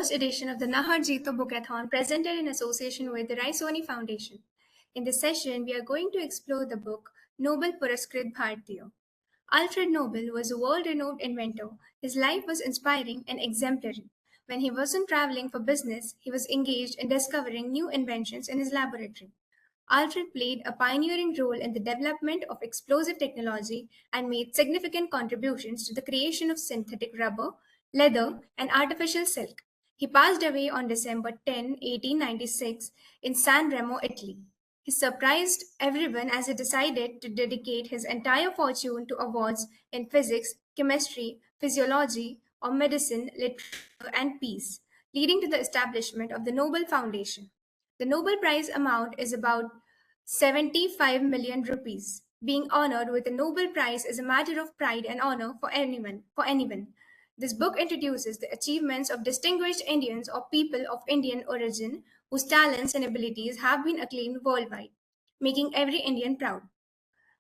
first edition of the Nahar Jeeto Bookathon presented in association with the Raisoni Foundation. In this session, we are going to explore the book Nobel Puraskrit Bharatiya. Alfred Nobel was a world-renowned inventor. His life was inspiring and exemplary. When he wasn't traveling for business, he was engaged in discovering new inventions in his laboratory. Alfred played a pioneering role in the development of explosive technology and made significant contributions to the creation of synthetic rubber, leather, and artificial silk. He passed away on December 10, 1896, in San Remo, Italy. He surprised everyone as he decided to dedicate his entire fortune to awards in physics, chemistry, physiology, or medicine, literature, and peace, leading to the establishment of the Nobel Foundation. The Nobel Prize amount is about 75 million rupees. Being honored with a Nobel Prize is a matter of pride and honor for anyone. This book introduces the achievements of distinguished Indians or people of Indian origin whose talents and abilities have been acclaimed worldwide, making every Indian proud.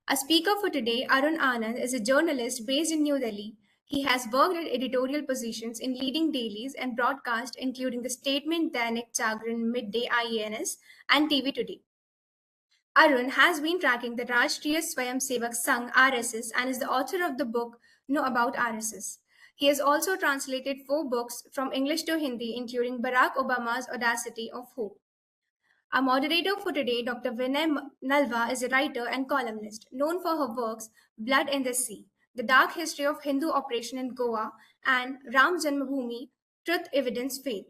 Our speaker for today, Arun Anand, is a journalist based in New Delhi. He has worked at editorial positions in leading dailies and broadcast, including the Statement Dainik Jagran, Midday IANS, and TV Today. Arun has been tracking the Rashtriya Swayamsevak Sangh (RSS) and is the author of the book Know About RSS. He has also translated 4 books from English to Hindi, including Barack Obama's Audacity of Hope. Our moderator for today, Dr. Vinay Nalva, is a writer and columnist known for her works Blood in the Sea, The Dark History of Hindu Operation in Goa, and Ram Janmabhoomi, Truth, Evidence, Faith.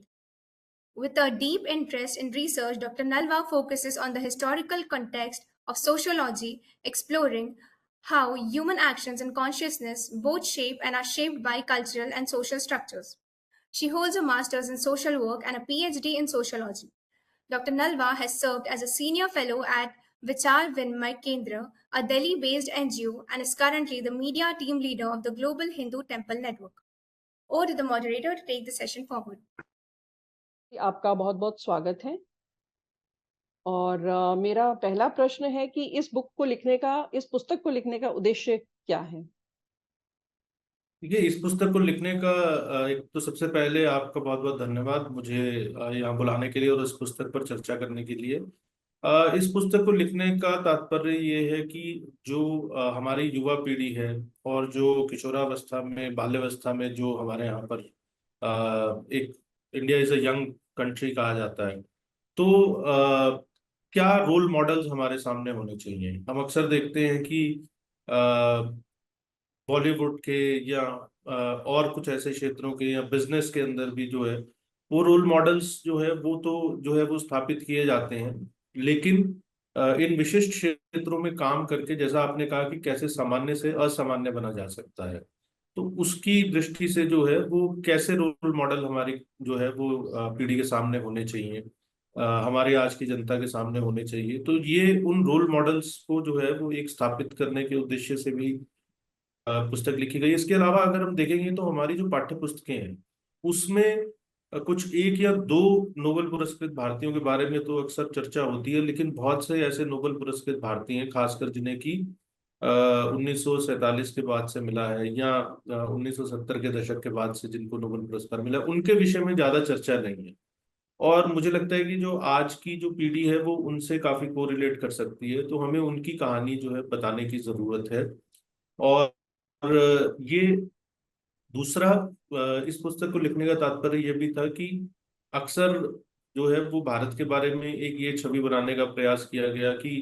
With a deep interest in research, Dr. Nalva focuses on the historical context of sociology, exploring how human actions and consciousness both shape and are shaped by cultural and social structures. She holds a master's in social work and a PhD in sociology. Dr. Nalva has served as a senior fellow at Vichar Vinmay Kendra, a Delhi-based NGO, and is currently the media team leader of the Global Hindu Temple Network. Over to the moderator to take the session forward. आपका बहुत बहुत स्वागत है और मेरा पहला प्रश्न है कि इस पुस्तक को लिखने का उद्देश्य क्या है? देखिए, इस पुस्तक को लिखने का एक तो सबसे पहले आपका बहुत बहुत धन्यवाद मुझे यहाँ बुलाने के लिए और इस पुस्तक पर चर्चा करने के लिए। इस पुस्तक को लिखने का तात्पर्य ये है कि जो हमारी युवा पीढ़ी है और जो किशोरावस्था में, बाल्यावस्था में जो हमारे यहाँ पर एक India is a young country कहा जाता है, तो क्या रोल मॉडल्स हमारे सामने होने चाहिए। हम अक्सर देखते हैं कि बॉलीवुड के या और कुछ ऐसे क्षेत्रों के या बिजनेस के अंदर भी जो है वो रोल मॉडल्स जो है वो स्थापित किए जाते हैं, लेकिन इन विशिष्ट क्षेत्रों में काम करके, जैसा आपने कहा कि कैसे सामान्य से असामान्य बना जा सकता है, तो उसकी दृष्टि से जो है वो कैसे रोल मॉडल हमारी जो है वो पीढ़ी के सामने होने चाहिए, हमारी आज की जनता के सामने होने चाहिए। तो ये उन रोल मॉडल्स को जो है वो एक स्थापित करने के उद्देश्य से भी पुस्तक लिखी गई। इसके अलावा अगर हम देखेंगे तो हमारी जो पाठ्य पुस्तकें हैं उसमें कुछ एक या दो नोबेल पुरस्कृत भारतीयों के बारे में तो अक्सर चर्चा होती है, लेकिन बहुत से ऐसे नोबेल पुरस्कृत भारतीय हैं, खासकर जिन्हें की 1947 के बाद से मिला है या 1970 के दशक के बाद से जिनको नोबेल पुरस्कार मिला, उनके विषय में ज्यादा चर्चा नहीं है। और मुझे लगता है कि जो आज की जो पीढ़ी है वो उनसे काफी कोरिलेट कर सकती है, तो हमें उनकी कहानी जो है बताने की जरूरत है। और ये दूसरा, इस पुस्तक को लिखने का तात्पर्य यह भी था कि अक्सर जो है वो भारत के बारे में एक ये छवि बनाने का प्रयास किया गया कि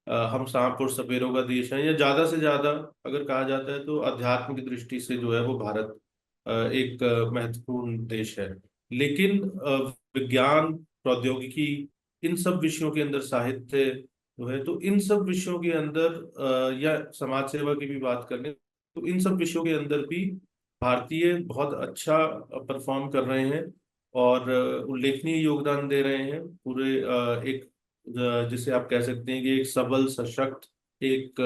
हम सांप और सपेरों का देश है, या ज्यादा से ज्यादा अगर कहा जाता है तो अध्यात्म की दृष्टि से जो है वो भारत एक महत्वपूर्ण देश है। लेकिन विज्ञान, प्रौद्योगिकी, इन सब विषयों के अंदर, साहित्य जो है, तो इन सब विषयों के अंदर या समाज सेवा की भी बात करें तो इन सब विषयों के अंदर भी भारतीय बहुत अच्छा परफॉर्म कर रहे हैं और उल्लेखनीय योगदान दे रहे हैं पूरे एक जिसे आप कह सकते हैं कि एक सबल, सशक्त, एक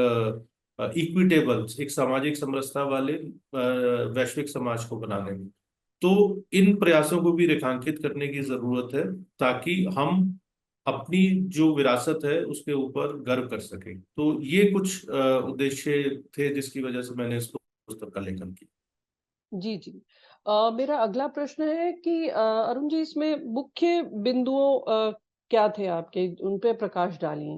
इक्विटेबल, एक सामाजिक समरसता वाले वैश्विक समाज को बनाने में। तो इन प्रयासों को भी रेखांकित करने की जरूरत है ताकि हम अपनी जो विरासत है उसके ऊपर गर्व कर सकें। तो ये कुछ उद्देश्य थे जिसकी वजह से मैंने इस पुस्तक का लेखन किया। जी जी, मेरा अगला प्रश्न है कि अरुण जी, इसमें मुख्य बिंदुओं क्या थे आपके? उन पे प्रकाश डालिए।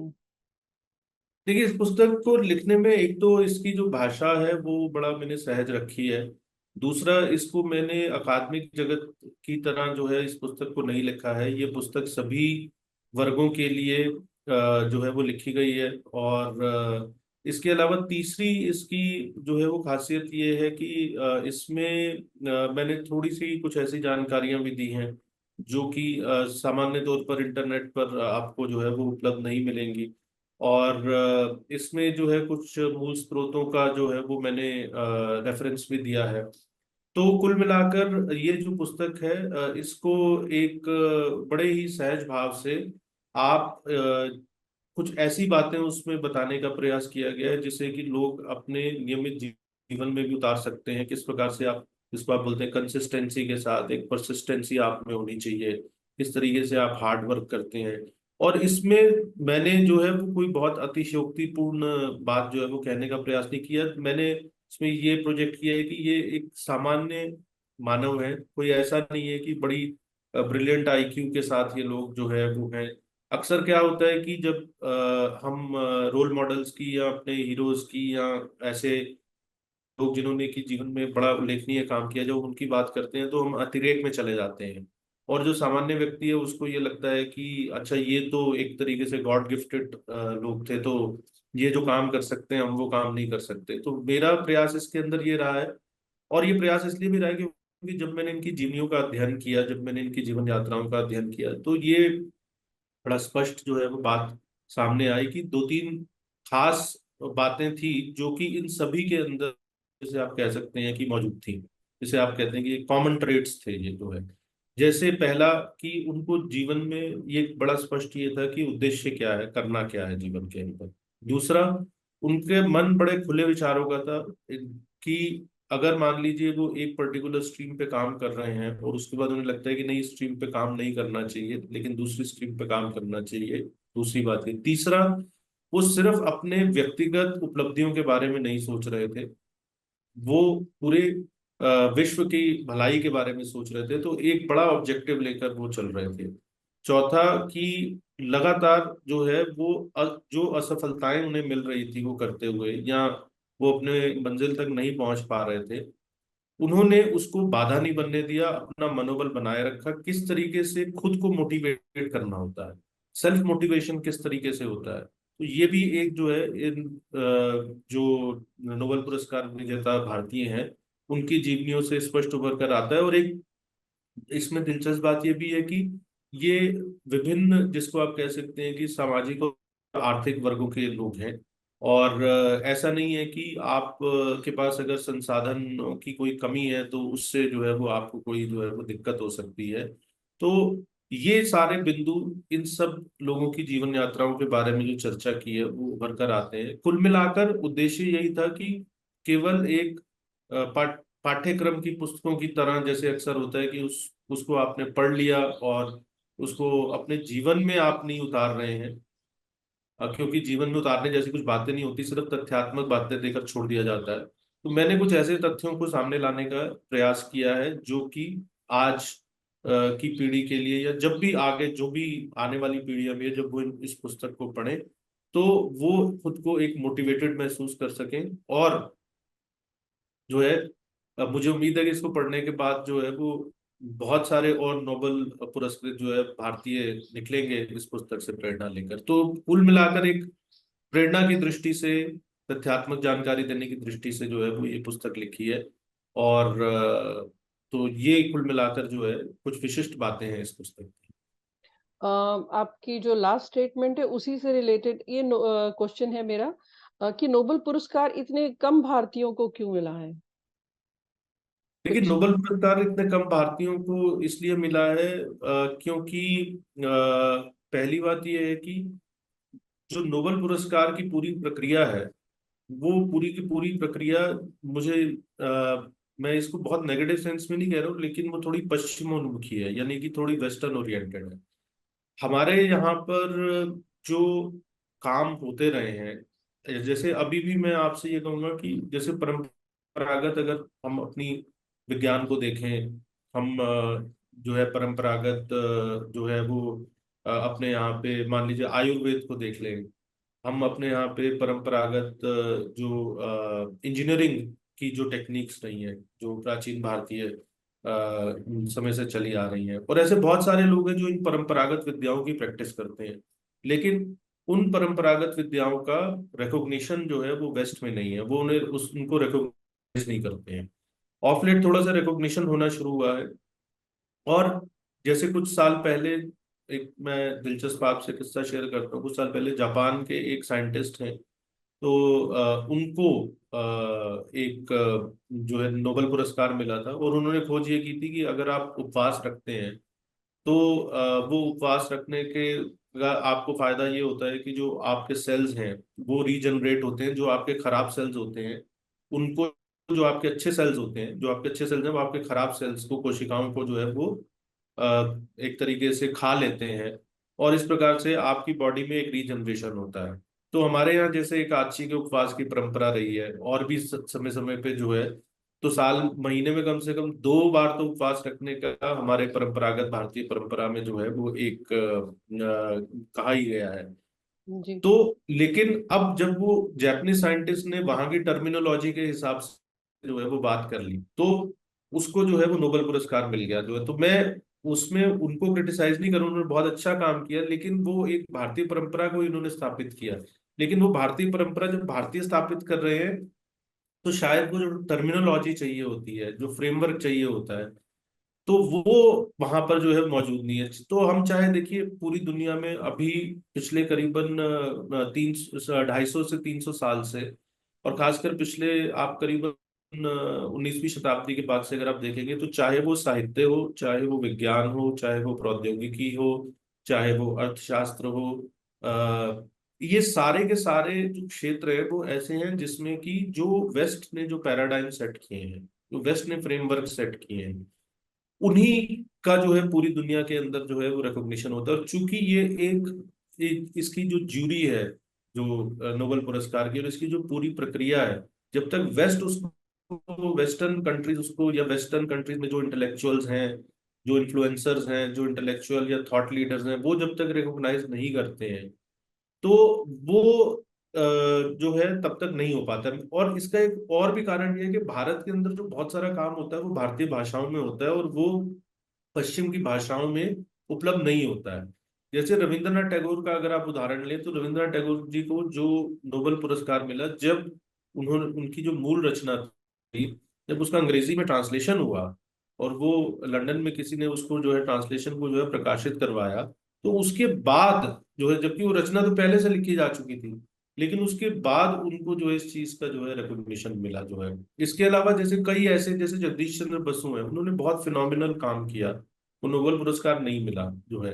देखिए, इस पुस्तक को लिखने में एक तो इसकी जो भाषा है वो बड़ा मैंने सहज रखी है। दूसरा, इसको मैंने अकादमिक जगत की तरह जो है इस पुस्तक को नहीं लिखा है। ये पुस्तक सभी वर्गों के लिए जो है वो लिखी गई है। और इसके अलावा तीसरी इसकी जो है वो खासियत ये है कि इसमें मैंने थोड़ी सी कुछ ऐसी जानकारियां भी दी हैं जो कि सामान्य तौर पर इंटरनेट पर आपको जो है वो उपलब्ध नहीं मिलेंगी। और इसमें जो है कुछ मूल स्रोतों का जो है वो मैंने रेफरेंस भी दिया है। तो कुल मिलाकर ये जो पुस्तक है, इसको एक बड़े ही सहज भाव से आप कुछ ऐसी बातें उसमें बताने का प्रयास किया गया है जिससे कि लोग अपने नियमित जीवन में भी उतार सकते हैं। किस प्रकार से आप, जिसको आप बोलते हैं कंसिस्टेंसी के साथ, एक परसिस्टेंसी आप में होनी चाहिए। किस तरीके से आप हार्ड वर्क करते हैं। और इसमें मैंने जो है वो कोई बहुत अतिशयोक्तिपूर्ण बात जो है वो कहने का प्रयास नहीं किया। मैंने इसमें ये प्रोजेक्ट किया है कि ये एक सामान्य मानव है, कोई ऐसा नहीं है कि बड़ी ब्रिलियंट आईक्यू के साथ ये लोग जो है वो हैं। अक्सर क्या होता है कि जब हम रोल मॉडल्स की या अपने हीरोज की या ऐसे लोग जिन्होंने की जीवन में बड़ा उल्लेखनीय काम किया, जब उनकी बात करते हैं तो हम अतिरेक में चले जाते हैं। और जो सामान्य व्यक्ति है उसको ये लगता है कि अच्छा, ये तो एक तरीके से गॉड गिफ्टेड लोग थे, तो ये जो काम कर सकते हैं हम वो काम नहीं कर सकते। तो मेरा प्रयास इसके अंदर ये रहा है। और ये प्रयास इसलिए भी रहा है क्योंकि जब मैंने इनकी जीवनियों का अध्ययन किया, जब मैंने इनकी जीवन यात्राओं का अध्ययन किया, तो ये बड़ा स्पष्ट जो है वो बात सामने आई कि दो तीन खास बातें थी जो कि इन सभी के अंदर, जैसे आप कह सकते हैं कि मौजूद थी। जैसे आप कहते हैं कि कॉमन ट्रेड्स थे ये जो है। जैसे पहला, कि उनको जीवन में ये बड़ा स्पष्ट ये था कि उद्देश्य क्या है, करना क्या है जीवन के अंदर। दूसरा, उनके मन बड़े खुले विचारों का था कि अगर मान लीजिए वो एक पर्टिकुलर स्ट्रीम पे काम कर रहे हैं और उसके बाद उन्हें लगता है कि नहीं, इस स्ट्रीम पे काम नहीं करना चाहिए लेकिन दूसरी स्ट्रीम पे काम करना चाहिए, दूसरी बात है। तीसरा, वो सिर्फ अपने व्यक्तिगत उपलब्धियों के बारे में नहीं सोच रहे थे, वो पूरे विश्व की भलाई के बारे में सोच रहे थे। तो एक बड़ा ऑब्जेक्टिव लेकर वो चल रहे थे। चौथा, कि लगातार जो है वो जो असफलताएं उन्हें मिल रही थी वो करते हुए, या वो अपने मंजिल तक नहीं पहुंच पा रहे थे, उन्होंने उसको बाधा नहीं बनने दिया, अपना मनोबल बनाए रखा। किस तरीके से खुद को मोटिवेट करना होता है, सेल्फ मोटिवेशन किस तरीके से होता है, तो ये भी एक जो है इन जो नोबेल पुरस्कार विजेता भारतीय हैं उनकी जीवनियों से स्पष्ट उभर कर आता है। और एक इसमें दिलचस्प बात ये भी है कि ये विभिन्न, जिसको आप कह सकते हैं कि सामाजिक और आर्थिक वर्गों के लोग हैं। और ऐसा नहीं है कि आप के पास अगर संसाधन की कोई कमी है तो उससे जो है वो आपको कोई जो है वो दिक्कत हो सकती है। तो ये सारे बिंदु इन सब लोगों की जीवन यात्राओं के बारे में जो चर्चा की है वो उभर कर आते हैं। कुल मिलाकर उद्देश्य यही था कि केवल एक पाठ्यक्रम की पुस्तकों की तरह, जैसे अक्सर होता है कि उसको आपने पढ़ लिया और उसको अपने जीवन में आप नहीं उतार रहे हैं। क्योंकि जीवन में उतारने जैसी कुछ बातें नहीं होती, सिर्फ तथ्यात्मक बातें देकर छोड़ दिया जाता है। तो मैंने कुछ ऐसे तथ्यों को सामने लाने का प्रयास किया है जो कि आज की पीढ़ी के लिए, या जब भी आगे जो भी आने वाली पीढ़ियां भी है, जब वो इस पुस्तक को पढ़ें तो वो खुद को एक मोटिवेटेड महसूस कर सकें। और जो है, मुझे उम्मीद है कि इसको पढ़ने के बाद जो है वो बहुत सारे और नोबेल पुरस्कृत जो है भारतीय निकलेंगे इस पुस्तक से प्रेरणा लेकर। तो कुल मिलाकर एक प्रेरणा की दृष्टि से, तथ्यात्मक जानकारी देने की दृष्टि से जो है वो ये पुस्तक लिखी है। और तो ये कुल मिलाकर जो है कुछ विशिष्ट बातें हैं इस पुस्तक की। आपकी जो लास्ट स्टेटमेंट है उसी से रिलेटेड ये क्वेश्चन है मेरा, कि नोबेल पुरस्कार इतने कम भारतीयों को क्यों मिला है? देखिए, कुछ। नोबेल पुरस्कार इतने कम भारतीयों को इसलिए मिला है क्योंकि पहली बात यह है कि जो नोबेल पुरस्कार की पूरी प्रक्रिया है, वो पूरी की पूरी प्रक्रिया, मुझे मैं इसको बहुत नेगेटिव सेंस में नहीं कह रहा हूँ, लेकिन वो थोड़ी पश्चिमोन्मुखी है, यानी कि थोड़ी वेस्टर्न ओरिएंटेड है। हमारे यहाँ पर जो काम होते रहे हैं, जैसे अभी भी मैं आपसे ये कहूंगा कि जैसे परंपरागत अगर हम अपनी विज्ञान को देखें, हम जो है परंपरागत जो है वो अपने यहाँ पे मान लीजिए आयुर्वेद को देख लें, हम अपने यहाँ पे परंपरागत जो इंजीनियरिंग की जो टेक्निक्स रही हैं, जो प्राचीन भारतीय समय से चली आ रही हैं, और ऐसे बहुत सारे लोग हैं जो इन परंपरागत विद्याओं की प्रैक्टिस करते हैं, लेकिन उन परंपरागत विद्याओं का रिकॉग्निशन जो है वो वेस्ट में नहीं है, वो उन्हें उनको रिकॉग्नाइज नहीं करते हैं। ऑफ लेट थोड़ा सा रिकॉग्निशन होना शुरू हुआ है। और जैसे कुछ साल पहले, एक मैं दिलचस्प आपसे किस्सा शेयर करता हूँ, कुछ साल पहले जापान के एक साइंटिस्ट हैं, तो उनको एक जो है नोबेल पुरस्कार मिला था, और उन्होंने खोज ये की थी कि अगर आप उपवास रखते हैं तो वो उपवास रखने के का आपको फायदा ये होता है कि जो आपके सेल्स हैं वो रीजनरेट होते हैं, जो आपके खराब सेल्स होते हैं उनको, जो आपके अच्छे सेल्स होते हैं, जो आपके अच्छे सेल्स हैं वो आपके खराब सेल्स को, कोशिकाओं को जो है वो एक तरीके से खा लेते हैं, और इस प्रकार से आपकी बॉडी में एक रीजनरेशन होता है। तो हमारे यहाँ जैसे एक आची के उपवास की परंपरा रही है, और भी समय समय पे जो है, तो साल महीने में कम से कम 2 बार तो उपवास रखने का हमारे परंपरागत भारतीय परंपरा में जो है वो एक कहा ही गया है। जी। तो लेकिन अब जब वो जापानीज साइंटिस्ट ने वहां की टर्मिनोलॉजी के हिसाब से जो है वो बात कर ली, तो उसको जो है वो नोबेल पुरस्कार मिल गया जो है। तो मैं उसमें उनको क्रिटिसाइज नहीं करूँ, उन्होंने बहुत अच्छा काम किया, लेकिन वो एक भारतीय परंपरा को इन्होंने स्थापित किया। लेकिन वो भारतीय परंपरा जब भारतीय स्थापित कर रहे हैं, तो शायद वो जो टर्मिनोलॉजी चाहिए होती है, जो फ्रेमवर्क चाहिए होता है, तो वो वहां पर जो है मौजूद नहीं है। तो हम चाहे देखिए पूरी दुनिया में अभी पिछले करीबन 250 से 300 साल से, और खासकर पिछले आप करीबन 19वीं शताब्दी के बाद से अगर आप देखेंगे, तो चाहे वो साहित्य हो, चाहे वो विज्ञान हो, चाहे वो प्रौद्योगिकी हो, चाहे वो अर्थशास्त्र हो, ये सारे के सारे जो क्षेत्र है वो ऐसे हैं जिसमें कि जो वेस्ट ने जो पैराडाइम सेट किए हैं, जो वेस्ट ने फ्रेमवर्क सेट किए हैं, उन्हीं का जो है पूरी दुनिया के अंदर जो है वो रिकॉग्निशन होता है। और चूंकि ये इसकी जो ज्यूरी है, जो नोबेल पुरस्कार की, और इसकी जो पूरी प्रक्रिया है, जब तक वेस्ट उसको, वेस्टर्न कंट्रीज उसको, या वेस्टर्न कंट्रीज में जो इंटेलेक्चुअल्स हैं, जो इन्फ्लुएंसर्स हैं, जो इंटेलेक्चुअल या थॉट लीडर्स हैं, वो जब तक रिकॉग्नाइज नहीं करते हैं, तो वो जो है तब तक नहीं हो पाता। और इसका एक और भी कारण ये है कि भारत के अंदर जो बहुत सारा काम होता है वो भारतीय भाषाओं में होता है, और वो पश्चिम की भाषाओं में उपलब्ध नहीं होता है। जैसे रविंद्रनाथ टैगोर का अगर आप उदाहरण लें, तो रविंद्रनाथ टैगोर जी को जो नोबेल पुरस्कार मिला, जब उन्होंने उनकी जो मूल रचना थी, जब उसका अंग्रेजी में ट्रांसलेशन हुआ, और वो लंदन में किसी ने उसको जो है ट्रांसलेशन को जो है प्रकाशित करवाया, तो उसके बाद जो है, जबकि वो रचना तो पहले से लिखी जा चुकी थी, लेकिन उसके बाद उनको जो है इस चीज का जो है रिकॉग्निशन मिला जो है। इसके अलावा जैसे कई ऐसे, जैसे जगदीश चंद्र बसु हैं, उन्होंने बहुत फिनोमिनल काम किया, वो नोबेल पुरस्कार नहीं मिला जो है।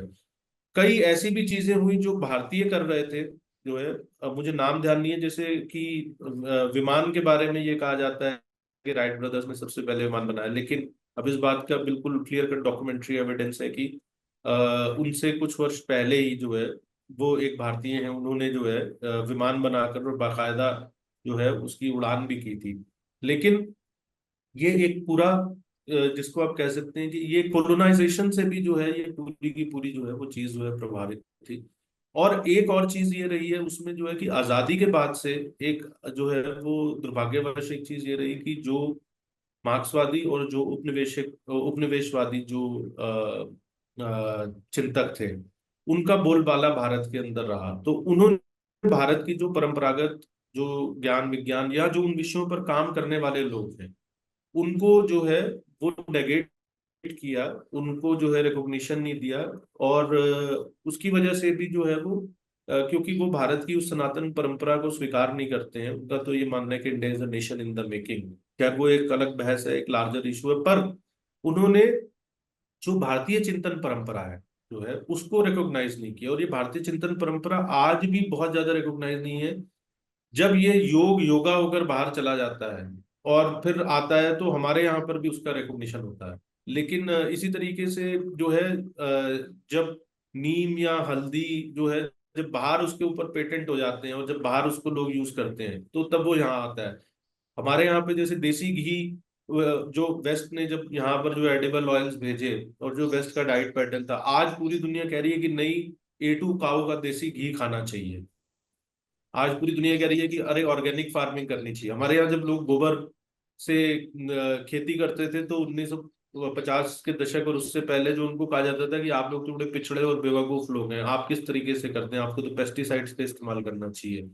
कई ऐसी भी चीजें हुई जो भारतीय कर रहे थे जो है, अब मुझे नाम ध्यान नहीं है, जैसे कि विमान के बारे में ये कहा जाता है कि राइट ब्रदर्स ने सबसे पहले विमान बनाया, लेकिन अब इस बात का बिल्कुल क्लियर कट डॉक्यूमेंट्री एविडेंस है कि उनसे कुछ वर्ष पहले ही जो है वो एक भारतीय हैं, उन्होंने जो है विमान बनाकर और बाकायदा जो है उसकी उड़ान भी की थी। लेकिन ये एक पूरा जिसको आप कह सकते हैं कि ये कोलोनाइजेशन से भी जो है ये पूरी की पूरी जो है वो चीज जो है प्रभावित थी। और एक और चीज ये रही है उसमें जो है कि आजादी के बाद से एक जो है वो दुर्भाग्यवश एक चीज ये रही कि जो मार्क्सवादी और जो उपनिवेशवादी जो चिंतक थे, उनका बोलबाला भारत के अंदर रहा, तो उन्होंने भारत की जो परंपरागत जो ज्ञान विज्ञान या जो उन विषयों पर काम करने वाले लोग हैं, उनको जो है वो नेगेट किया, उनको जो है रिकॉग्निशन नहीं दिया। और उसकी वजह से भी जो है वो क्योंकि वो भारत की उस सनातन परंपरा को स्वीकार नहीं करते हैं, उनका तो ये मानना है कि India is a nation in the making. क्या वो एक अलग बहस है, एक लार्जर इशू है, पर उन्होंने जो भारतीय चिंतन परंपरा है जो है उसको रिकॉग्नाइज नहीं किया। और ये भारतीय चिंतन परंपरा आज भी बहुत ज्यादा रिकॉग्नाइज नहीं है। जब ये योगा होकर बाहर चला जाता है और फिर आता है, तो हमारे यहाँ पर भी उसका रिकॉग्निशन होता है। लेकिन इसी तरीके से जो है जब नीम या हल्दी जो है, जब बाहर उसके ऊपर पेटेंट हो जाते हैं और जब बाहर उसको लोग यूज करते हैं, तो तब वो यहाँ आता है। हमारे यहाँ पे जैसे देसी घी जो वेस्ट ने जब यहाँ पर जो एडिबल ऑयल्स भेजे और जो वेस्ट का डाइट पैटर्न था, आज पूरी दुनिया कह रही है कि नहीं, A2 काऊ का देसी घी खाना चाहिए। आज पूरी दुनिया कह रही है कि अरे ऑर्गेनिक फार्मिंग करनी चाहिए। हमारे यहाँ जब लोग गोबर से खेती करते थे तो 1950 के दशक और उससे पहले जो उनको कहा जाता था कि आप लोग तो बड़े पिछड़े और बेवकूफ लोग हैं, आप किस तरीके से करते हैं, आपको तो पेस्टिसाइड्स का इस्तेमाल करना चाहिए।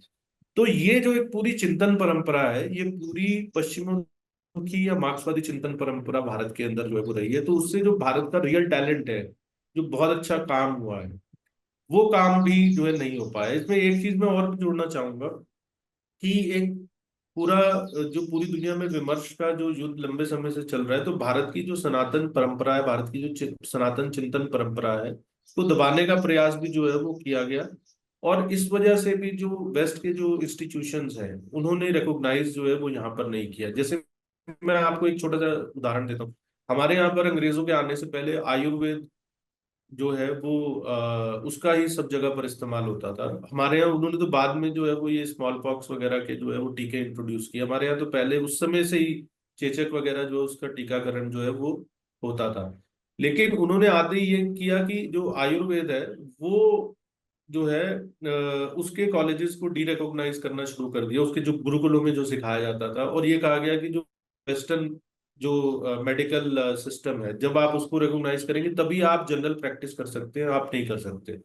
तो ये जो एक पूरी चिंतन परंपरा है, ये पूरी पश्चिमोन्मुखी या मार्क्सवादी चिंतन परंपरा भारत के अंदर जो है वो रही है। तो उससे जो भारत का रियल टैलेंट है, जो बहुत अच्छा काम हुआ है, वो काम भी जो है नहीं हो पाया। इसमें एक चीज मैं और भी जोड़ना चाहूंगा कि एक पूरा जो पूरी दुनिया में विमर्श का जो युद्ध लंबे समय से चल रहा है, तो भारत की जो सनातन परंपरा है, भारत की जो सनातन चिंतन परंपरा है, उसको दबाने का प्रयास भी जो है वो किया गया। और इस वजह से भी जो वेस्ट के जो इंस्टीट्यूशंस हैं, उन्होंने रिकॉग्नाइज जो है वो यहाँ पर नहीं किया। जैसे मैं आपको एक छोटा सा उदाहरण देता हूँ। हमारे यहाँ पर अंग्रेजों के आने से पहले आयुर्वेद जो है वो उसका ही सब जगह पर इस्तेमाल होता था। हमारे यहाँ उन्होंने तो बाद में जो है वो ये स्मॉल पॉक्स वगैरह के जो है वो टीके इंट्रोड्यूस किए। हमारे यहाँ तो पहले उस समय से ही चेचक वगैरह जो है उसका टीकाकरण जो है वो होता था। लेकिन उन्होंने आते ही ये किया कि जो आयुर्वेद है वो जो है उसके कॉलेजेस को डी रिकॉग्नाइज करना शुरू कर दिया, उसके जो गुरुकुलों में जो सिखाया जाता था। और ये कहा गया कि जो वेस्टर्न जो मेडिकल सिस्टम है, जब आप उसको रिकॉग्नाइज करेंगे तभी आप जनरल प्रैक्टिस कर सकते हैं, आप नहीं कर सकते।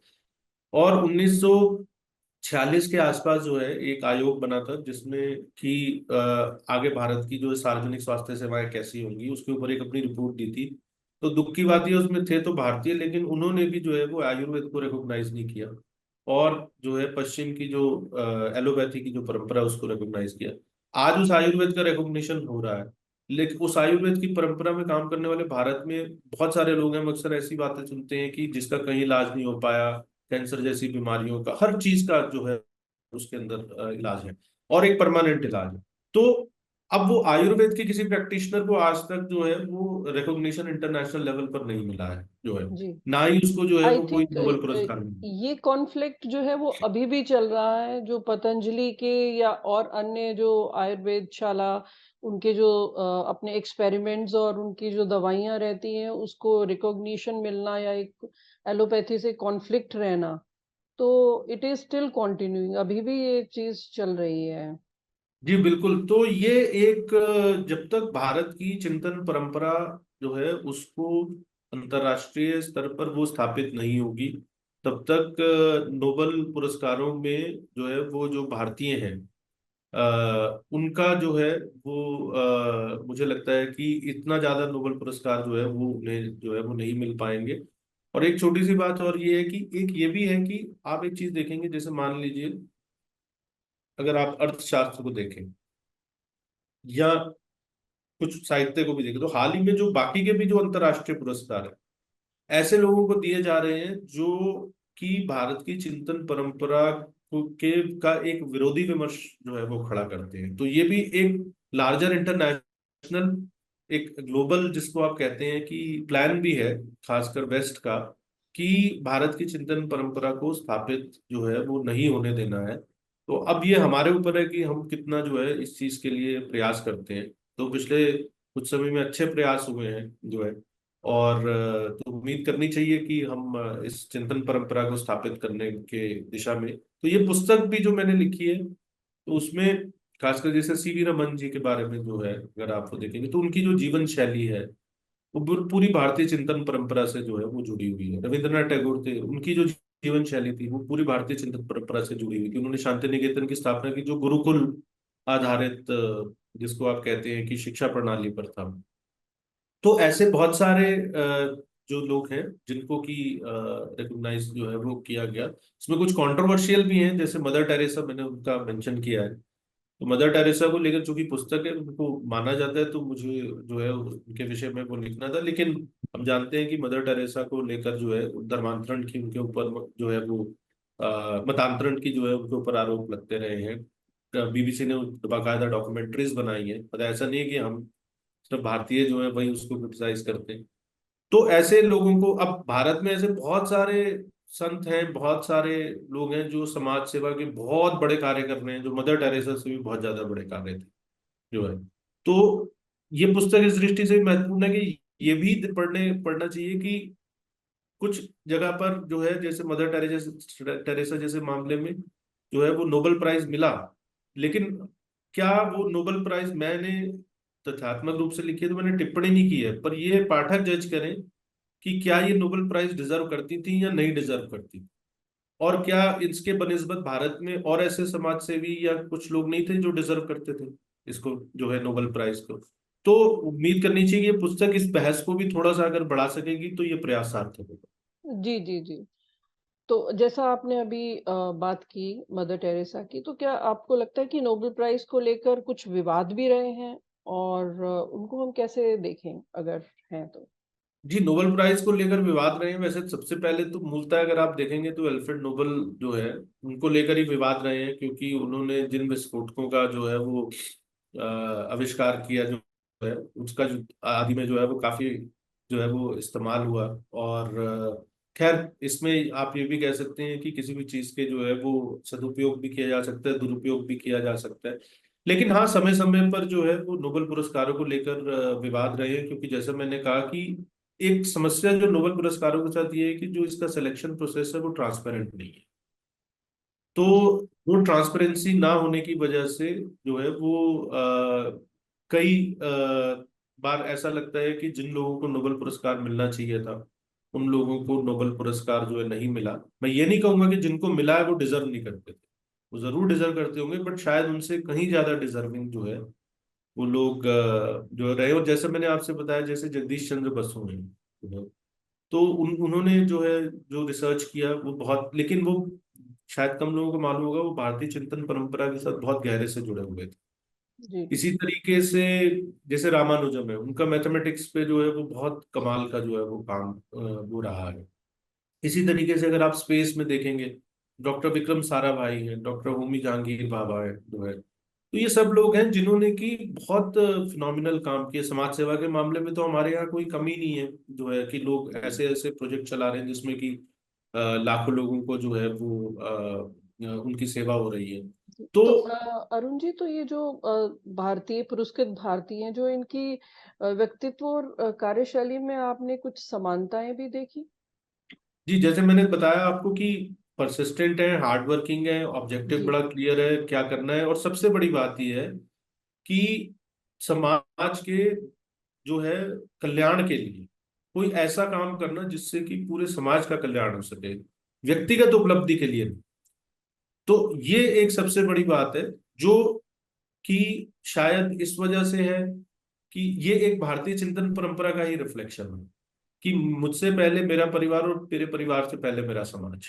और 1946 के आसपास जो है एक आयोग बना था जिसमें कि आगे भारत की जो सार्वजनिक स्वास्थ्य सेवाएं कैसी होंगी उसके ऊपर एक अपनी रिपोर्ट दी थी। तो दुख की बात ये उसमें थे तो भारतीय, लेकिन उन्होंने भी जो है वो आयुर्वेद को रिकॉग्नाइज नहीं किया और जो है पश्चिम की जो एलोपैथी की जो परंपरा है, उसको रिकॉग्नाइज किया। आज उस आयुर्वेद का रिकॉग्निशन हो रहा है, लेकिन उस आयुर्वेद की परंपरा में काम करने वाले भारत में बहुत सारे लोग हैं। हम अक्सर ऐसी बातें सुनते हैं कि जिसका कहीं इलाज नहीं हो पाया, कैंसर जैसी बीमारियों का, हर चीज का जो है उसके अंदर इलाज है और एक परमानेंट इलाज है। तो अब वो आयुर्वेद के किसी प्रैक्टिशनर को आज तक जो है वो रिकॉग्निशन इंटरनेशनल लेवल पर नहीं मिला है जो है, जी। ना ही उसको जो है आई वो कोई थिंक नोबेल पुरस्कार मिला। ये कॉन्फ्लिक्ट जो है वो अभी भी चल रहा है, जो पतंजलि के या और अन्य जो आयुर्वेदशाला, उनके जो अपने एक्सपेरिमेंट्स और उनकी जो दवाइयाँ रहती हैं उसको रिकॉग्निशन मिलना या एक एलोपैथी से कॉन्फ्लिक्ट रहना, तो इट इज स्टिल कंटिन्यूइंग, अभी भी ये चीज चल रही है। जी बिल्कुल। तो ये एक जब तक भारत की चिंतन परंपरा जो है उसको अंतर्राष्ट्रीय स्तर पर वो स्थापित नहीं होगी, तब तक नोबेल पुरस्कारों में जो है वो जो भारतीय हैं उनका जो है वो मुझे लगता है कि इतना ज्यादा नोबेल पुरस्कार जो है वो उन्हें जो है वो नहीं मिल पाएंगे। और एक छोटी सी बात और ये है कि एक ये भी है कि आप एक चीज देखेंगे, जैसे मान लीजिए अगर आप अर्थशास्त्र को देखें या कुछ साहित्य को भी देखें, तो हाल ही में जो बाकी के भी जो अंतर्राष्ट्रीय पुरस्कार है, ऐसे लोगों को दिए जा रहे हैं जो कि भारत की चिंतन परंपरा के का एक विरोधी विमर्श जो है वो खड़ा करते हैं। तो ये भी एक लार्जर इंटरनेशनल, एक ग्लोबल जिसको आप कहते हैं कि प्लान भी है, खासकर वेस्ट का, कि भारत की चिंतन परंपरा को स्थापित जो है वो नहीं होने देना है। तो अब ये हमारे ऊपर है कि हम कितना जो है इस चीज के लिए प्रयास करते हैं। तो पिछले कुछ समय में अच्छे प्रयास हुए हैं जो है, और तो उम्मीद करनी चाहिए कि हम इस चिंतन परंपरा को स्थापित करने के दिशा में। तो ये पुस्तक भी जो मैंने लिखी है, तो उसमें खासकर जैसे सीवी रमन जी के बारे में जो है अगर आप वो देखेंगे तो उनकी जो जीवन शैली है वो पूरी भारतीय चिंतन परंपरा से जो है वो जुड़ी हुई है। रविंद्रनाथ टैगोर थे, उनकी जो जीवन शैली थी वो पूरी भारतीय चिंतन परंपरा से जुड़ी हुई थी। उन्होंने शांति निकेतन की स्थापना की जो गुरुकुल आधारित जिसको आप कहते हैं कि शिक्षा प्रणाली पर था। तो ऐसे बहुत सारे जो लोग हैं जिनको कि रिकॉग्नाइज जो है वो किया गया। इसमें कुछ कंट्रोवर्शियल भी हैं, जैसे मदर टेरेसा, मैंने उनका मेंशन किया है। तो मदर टेरेसा को लेकर चूंकि पुस्तक है, उनको माना जाता है, तो मुझे जो है उनके विषय में वो लिखना था। लेकिन हम जानते हैं कि मदर टेरेसा को लेकर जो है धर्मांतरण की उनके ऊपर जो है वो मतांतरण की जो है उनके ऊपर आरोप लगते रहे हैं। बीबीसी ने बाकायदा डॉक्यूमेंट्रीज बनाई है, मतलब ऐसा नहीं है कि हम सिर्फ भारतीय जो है वही उसको क्रिटिसाइज करते हैं। तो ऐसे लोगों को, अब भारत में ऐसे बहुत सारे संत हैं, बहुत सारे लोग हैं जो समाज सेवा के बहुत बड़े कार्य कर रहे हैं, जो मदर टेरेसा से भी बहुत ज्यादा बड़े कार्य थे जो है। तो ये पुस्तक इस दृष्टि से महत्वपूर्ण है कि ये भी पढ़ना चाहिए कि कुछ जगह पर जो है, जैसे मदर टेरेसा जैसे मामले में जो है वो नोबेल प्राइज मिला, लेकिन क्या वो नोबेल प्राइज मैंने तथ्यात्मक रूप से लिखी है तो मैंने टिप्पणी नहीं की है, पर ये पाठक जज करें कि क्या ये नोबेल प्राइज डिजर्व करती थी या नहीं डिजर्व करती, और क्या इसके बनिस्बत भारत में और ऐसे समाज सेवी या कुछ लोग नहीं थे जो डिजर्व करते थे इसको, जो है नोबेल प्राइज को। तो उम्मीद करनी चाहिए कि ये पुस्तक इस बहस को भी थोड़ा सा अगर बढ़ा सकेगी तो ये प्रयास सार्थक होगा। जी, जी, जी। तो जैसा आपने अभी बात की मदर टेरेसा की, तो क्या आपको लगता है कि नोबेल प्राइज़ को लेकर कुछ विवाद भी रहे हैं? और उनको हम कैसे देखें अगर हैं तो? जी, नोबेल प्राइज को लेकर विवाद रहे हैं। वैसे सबसे पहले तो मूलतः अगर आप देखेंगे तो अल्फ्रेड नोबेल जो है उनको लेकर ही विवाद रहे हैं, क्योंकि उन्होंने जिन विस्फोटकों का जो है वो आविष्कार किया जो है, उसका जो आदि में जो है वो काफी जो है वो इस्तेमाल हुआ। और खैर इसमें आप ये भी कह सकते हैं कि किसी भी चीज के जो है वो सदुपयोग भी किया जा सकता है, दुरुपयोग भी किया जा सकता है। लेकिन हाँ, समय समय पर जो है वो नोबेल पुरस्कारों को लेकर विवाद रहे हैं, क्योंकि जैसे मैंने कहा कि एक समस्या जो नोबेल पुरस्कारों के साथ ये है कि जो इसका सिलेक्शन प्रोसेस है वो ट्रांसपेरेंट नहीं है। तो जी, वो ट्रांसपेरेंसी ना होने की वजह से जो है वो कई बार ऐसा लगता है कि जिन लोगों को नोबेल पुरस्कार मिलना चाहिए था उन लोगों को नोबेल पुरस्कार जो है नहीं मिला। मैं ये नहीं कहूंगा कि जिनको मिला है वो डिजर्व नहीं करते थे, वो जरूर डिजर्व करते होंगे, बट शायद उनसे कहीं ज्यादा डिजर्विंग जो है वो लोग जो रहे। और जैसे मैंने आपसे बताया, जैसे जगदीश चंद्र बसु हैं, तो उन्होंने जो है जो रिसर्च किया वो बहुत, लेकिन वो शायद कम लोगों को मालूम होगा, वो भारतीय चिंतन परंपरा के साथ बहुत गहरे से जुड़े हुए थे। जी। इसी तरीके से जैसे रामानुजम है, उनका मैथमेटिक्स पे जो है वो बहुत कमाल का जो है वो काम वो रहा है। इसी तरीके से अगर आप स्पेस में देखेंगे, डॉक्टर विक्रम साराभाई हैं, डॉक्टर होमी जहांगीर भाभा है जो है, तो ये सब लोग हैं जिन्होंने की बहुत फिनोमिनल काम किया। समाज सेवा के मामले में तो हमारे यहाँ कोई कमी नहीं है, जो है कि लोग ऐसे ऐसे प्रोजेक्ट चला रहे हैं जिसमें कि लाखों लोगों को जो है वो उनकी सेवा हो रही है। तो तो अरुण जी, तो ये जो भारतीय पुरस्कृत भारतीय हैं, जो इनकी व्यक्तित्व और कार्यशैली में आपने कुछ समानताएँ भी देखी? जी, जैसे मैंने बताया आपको कि परसिस्टेंट है, हार्ड वर्किंग है, ऑब्जेक्टिव जी, बड़ा क्लियर है क्या करना है, और सबसे बड़ी बात यह है कि समाज के जो है कल्याण के लिए कोई ऐसा काम करना जिससे कि पूरे समाज का कल्याण हो सके, व्यक्तिगत उपलब्धि के लिए नहीं। तो ये एक सबसे बड़ी बात है जो कि शायद इस वजह से है कि ये एक भारतीय चिंतन परंपरा का ही रिफ्लेक्शन है कि मुझसे पहले मेरा परिवार और तेरे परिवार से पहले मेरा समाज।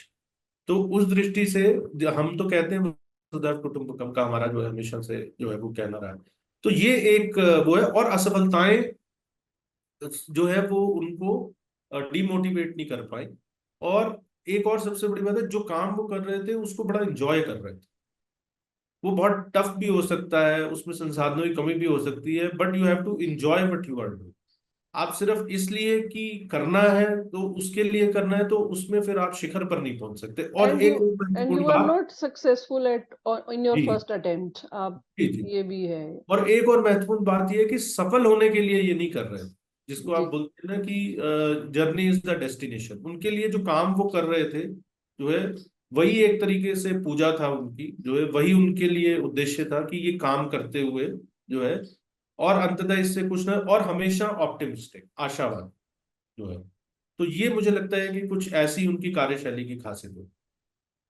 तो उस दृष्टि से हम तो कहते हैं वसुधैव कुटुंबकम का हमारा जो है हमेशा से जो है वो कहना रहा है। तो ये एक वो है, और असफलताएं जो है वो उनको डिमोटिवेट नहीं कर पाई। और एक और सबसे बड़ी बात है, जो काम वो कर रहे थे उसको बड़ा एंजॉय कर रहे थे। वो बहुत टफ भी हो सकता है, उसमें संसाधनों की कमी भी हो सकती है, but you have to enjoy what you are doing. आप सिर्फ इसलिए कि करना है तो उसके लिए करना है, तो उसमें फिर आप शिखर पर नहीं पहुंच सकते। और एंड एक और महत्वपूर्ण यू आर बात। Not successful at in your G first attempt, आप जी जी। ये भी है। और एक और महत्वपूर्ण बात यह है कि सफल होने के लिए ये नहीं कर रहे हैं, जिसको आप जी, बोलते हैं ना कि जर्नी इज द डेस्टिनेशन। उनके लिए जो काम वो कर रहे थे जो है, वही एक तरीके से पूजा था उनकी, जो है वही उनके लिए उद्देश्य था कि ये काम करते हुए जो है, और अंततः इससे कुछ ना, और हमेशा ऑप्टिमिस्टिक, आशावाद जो है। तो ये मुझे लगता है कि कुछ ऐसी उनकी कार्यशैली की खासियत है।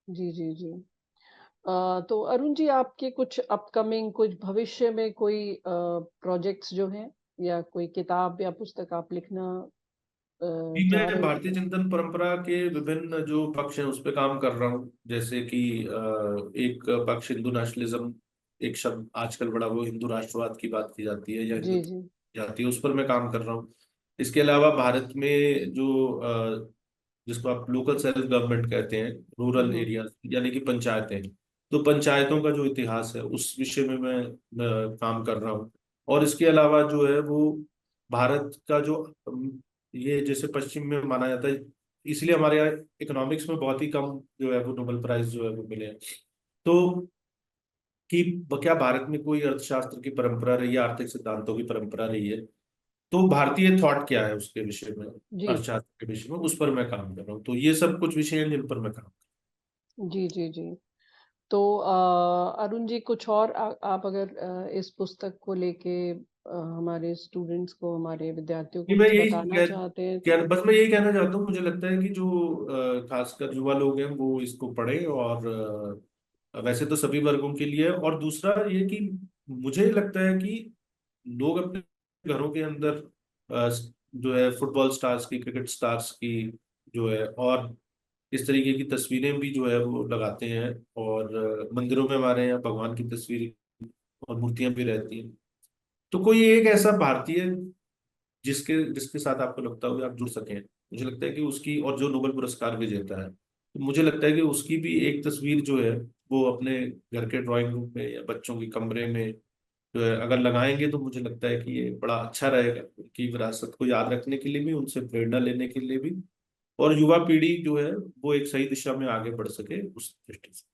जी, जी, जी। तो अरुण जी, आपके कुछ अपकमिंग, कुछ भविष्य में कोई प्रोजेक्ट्स जो हैं, या कोई किताब या पुस्तक आप लिखना जी, चाह मैं रहे हैं भारतीय क्या? चिंतन परंपरा के विभिन्न जो पक्ष हैं उस पर काम कर रहा हूँ। जैसे कि एक पक्ष हिंदू नेशनलिज्म, एक शब्द आजकल बड़ा वो हिंदू राष्ट्रवाद की बात की जाती है या हिंदू जी, जी। जाती है, उस पर मैं काम कर रहा हूँ। इसके अलावा भारत में जो जिसको आप लोकल सेल्फ गवर्नमेंट कहते हैं, हुँ, रूरल हुँ। एरिया यानी कि पंचायतें, तो पंचायतों का जो इतिहास है उस विषय में मैं काम कर रहा हूँ। और इसके अलावा जो है वो भारत का जो ये जैसे पश्चिम में माना जाता है, इसलिए हमारे यहाँ इकोनॉमिक्स में बहुत ही कम जो है वो नोबेल प्राइज जो है वो मिले हैं। तो कि क्या भारत में कोई अर्थशास्त्र की परंपरा रही है, आर्थिक सिद्धांतों की परंपरा रही है, तो भारतीय थॉट क्या है उसके विषय में, जी अर्थशास्त्र के विषय में, उस पर मैं काम कर रहा हूँ। तो ये सब कुछ विषय हैं जिन पर मैं काम कर जी जी जी। तो अरुण जी, कुछ और आप अगर इस पुस्तक को लेके हमारे स्टूडेंट्स को, हमारे विद्यार्थियों को मैं कुछ यही बताना चाहते हैं तो? बस मैं यही कहना चाहता हूँ, मुझे लगता है कि जो खासकर युवा लोग हैं वो इसको पढ़ें, और वैसे तो सभी वर्गों के लिए। और दूसरा ये कि मुझे लगता है कि लोग अपने घरों के अंदर अ, जो है फुटबॉल स्टार्स की, क्रिकेट स्टार्स की जो है, और इस तरीके की तस्वीरें भी जो है वो लगाते हैं, और मंदिरों में हमारे यहाँ भगवान की तस्वीर और मूर्तियां भी रहती हैं। तो कोई एक ऐसा भारतीय जिसके जिसके साथ आपको लगता हो कि आप जुड़ सकें, मुझे लगता है कि उसकी, और जो नोबेल पुरस्कार विजेता है, तो मुझे लगता है कि उसकी भी एक तस्वीर जो है वो अपने घर के ड्राइंग रूम में या बच्चों के कमरे में जो है अगर लगाएंगे, तो मुझे लगता है कि ये बड़ा अच्छा रहेगा उनकी विरासत को याद रखने के लिए भी, उनसे प्रेरणा लेने के लिए भी, और युवा पीढ़ी जो है वो एक सही दिशा में आगे बढ़ सके उस दृष्टि से।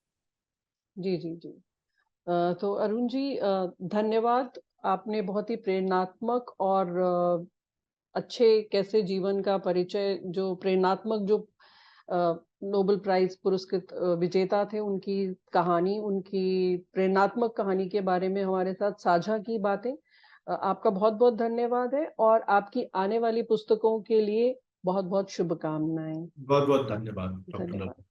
जी जी जी। तो अरुण जी, धन्यवाद। आपने बहुत ही प्रेरणात्मक और अच्छे कैसे जीवन का परिचय, जो प्रेरणात्मक, जो नोबेल प्राइज पुरस्कृत विजेता थे, उनकी कहानी, उनकी प्रेरणात्मक कहानी के बारे में हमारे साथ साझा की बातें। आपका बहुत बहुत धन्यवाद है, और आपकी आने वाली पुस्तकों के लिए बहुत बहुत शुभकामनाएं। बहुत बहुत धन्यवाद डॉक्टर। धन्यवाद।